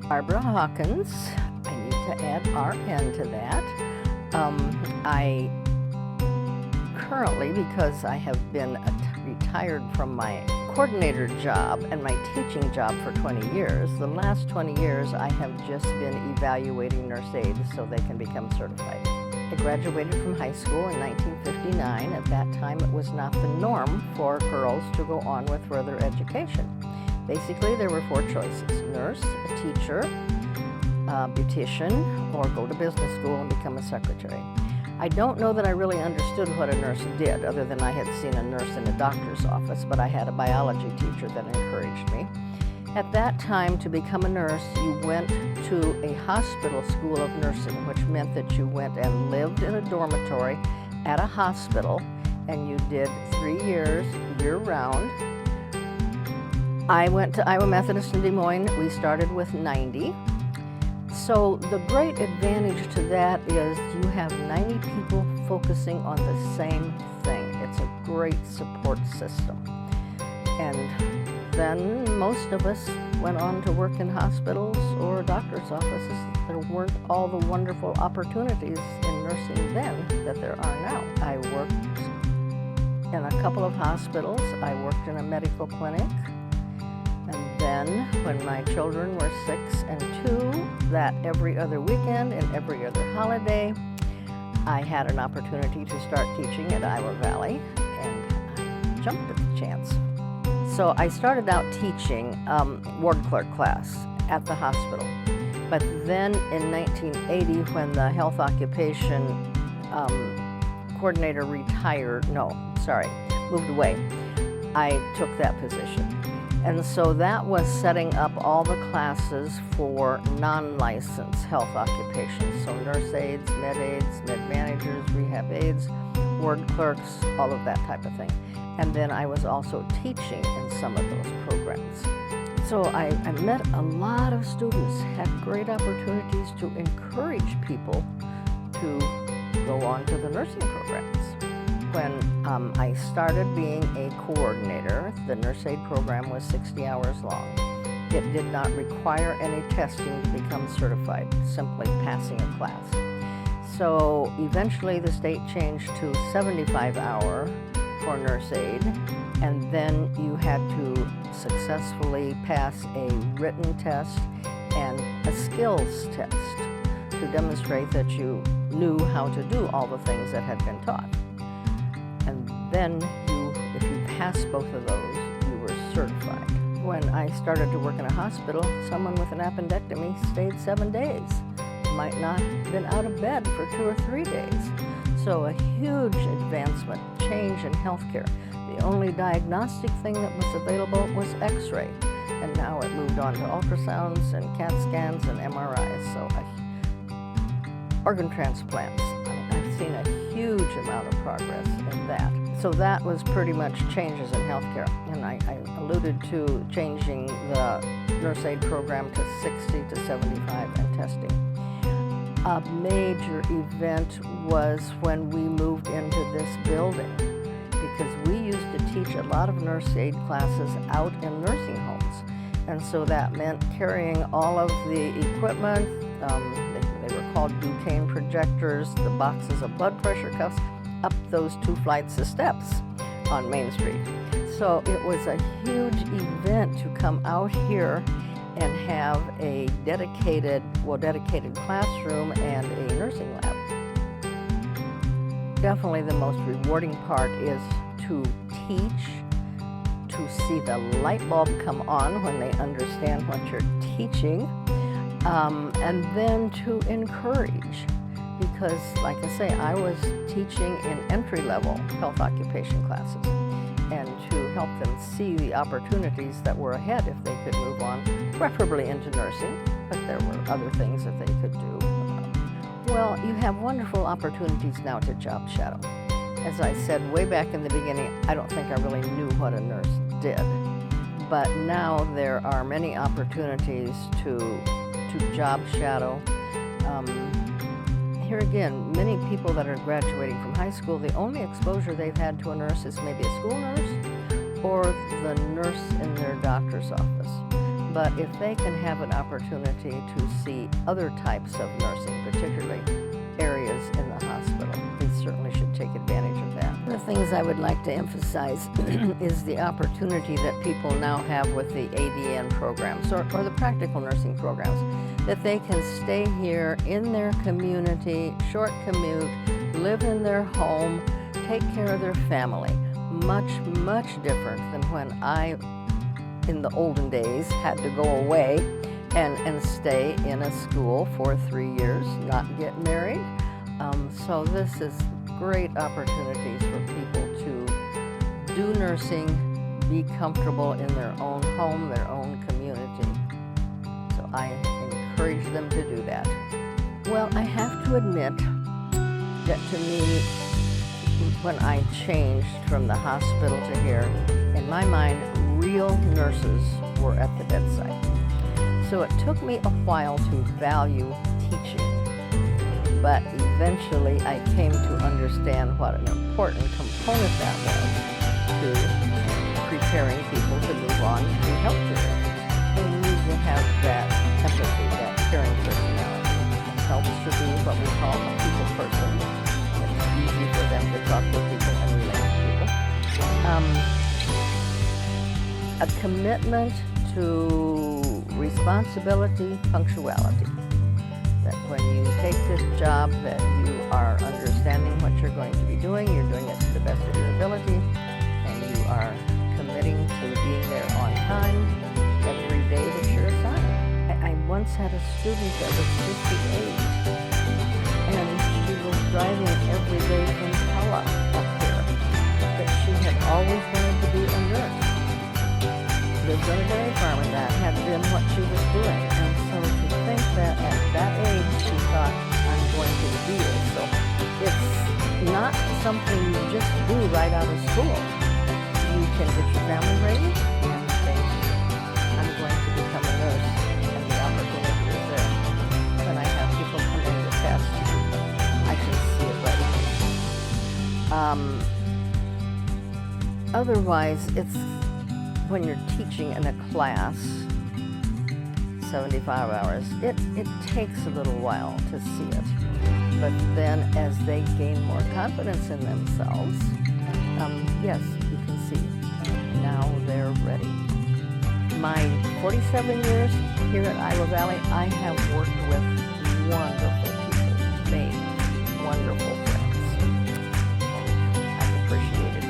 Barbara Hawkins. I need to add RN to that. I currently, because I have been retired from my coordinator job and my teaching job for 20 years, the last 20 years I have just been evaluating nurse aides so they can become certified. I graduated from high school in 1959. At that time, it was not the norm for girls to go on with further education. Basically, there were 4 choices: nurse, a teacher, a beautician, or go to business school and become a secretary. I don't know that I really understood what a nurse did, other than I had seen a nurse in a doctor's office, but I had a biology teacher that encouraged me. At that time, to become a nurse, you went to a hospital school of nursing, which meant that you went and lived in a dormitory at a hospital, and you did 3 years, year-round. I went to Iowa Methodist in Des Moines. We started with 90. So the great advantage to that is you have 90 people focusing on the same thing. It's a great support system. And then most of us went on to work in hospitals or doctor's offices. There weren't all the wonderful opportunities in nursing then that there are now. I worked in a couple of hospitals. I worked in a medical clinic. And then when my children were 6 and 2, that every other weekend and every other holiday, I had an opportunity to start teaching at Iowa Valley, and I jumped at the chance. So I started out teaching ward clerk class at the hospital. But then in 1980, when the health occupation coordinator moved away, I took that position. And so that was setting up all the classes for non-licensed health occupations. So nurse aides, med managers, rehab aides, ward clerks, all of that type of thing. And then I was also teaching in some of those programs. So I met a lot of students, had great opportunities to encourage people to go on to the nursing programs. When I started being a coordinator, the nurse aide program was 60 hours long. It did not require any testing to become certified, simply passing a class. So eventually the state changed to 75-hour for nurse aide, and then you had to successfully pass a written test and a skills test to demonstrate that you knew how to do all the things that had been taught. And then if you passed both of those, you were certified. When I started to work in a hospital, someone with an appendectomy stayed 7 days. Might not have been out of bed for 2 or 3 days. So a huge advancement, change in healthcare. The only diagnostic thing that was available was X-ray. And now it moved on to ultrasounds and CAT scans and MRIs. So organ transplants. I've seen a huge amount of progress in that. So that was pretty much changes in healthcare. And I alluded to changing the nurse aide program to 60 to 75 and testing. A major event was when we moved into this building, because we used to teach a lot of nurse aide classes out in nursing homes. And so that meant carrying all of the equipment, they were called Duquesne projectors, the boxes of blood pressure cuffs, up those 2 flights of steps on Main Street. So it was a huge event to come out here and have a dedicated classroom and a nursing lab. Definitely the most rewarding part is to teach, to see the light bulb come on when they understand what you're teaching, and then to encourage. Because, like I say, I was teaching in entry-level health occupation classes, and to help them see the opportunities that were ahead if they could move on, preferably into nursing, but there were other things that they could do. Well, you have wonderful opportunities now to job shadow. As I said way back in the beginning, I don't think I really knew what a nurse did. But now there are many opportunities to job shadow. Here again, many people that are graduating from high school, the only exposure they've had to a nurse is maybe a school nurse or the nurse in their doctor's office. But if they can have an opportunity to see other types of nursing, particularly areas in the hospital, they certainly should take advantage of that. The things I would like to emphasize is the opportunity that people now have with the ADN programs or the practical nursing programs, that they can stay here in their community, short commute, live in their home, take care of their family. Much, much different than when I, in the olden days, had to go away and stay in a school for 3 years, not get married. So this is great opportunities for people to do nursing, be comfortable in their own home, their own community. So I encourage them to do that. Well, I have to admit that to me, when I changed from the hospital to here, in my mind, real nurses were at the bedside. So it took me a while to value teaching, but eventually I came to understand what an important component that was to preparing people to move on to healthcare. They need to have that empathy, that caring personality. It helps to be what we call a people person. It's easy for them to talk to people and relate to people. A commitment to responsibility, punctuality. That when you take this job, that you are understanding what you're going to be doing, you're doing it to the best of your ability, and you are committing to being there on time every day that you're assigned. I once had a student that was 58, and she was driving every day from Pella up here, but she had always wanted to be a nurse. Lived on a dairy farm, and that had been what she was doing. And so to think that at that age she thought, I'm going to do this. So it's not something you just do right out of school. You can get your family raised and think, I'm going to become a nurse, and the opportunity is there. When I have people come in to test, I can see it right away. Otherwise, it's when you're teaching in a class, 75 hours, it takes a little while to see it. But then as they gain more confidence in themselves, yes, you can see now they're ready. My 47 years here at Iowa Valley, I have worked with wonderful people, made wonderful friends. I've appreciated it.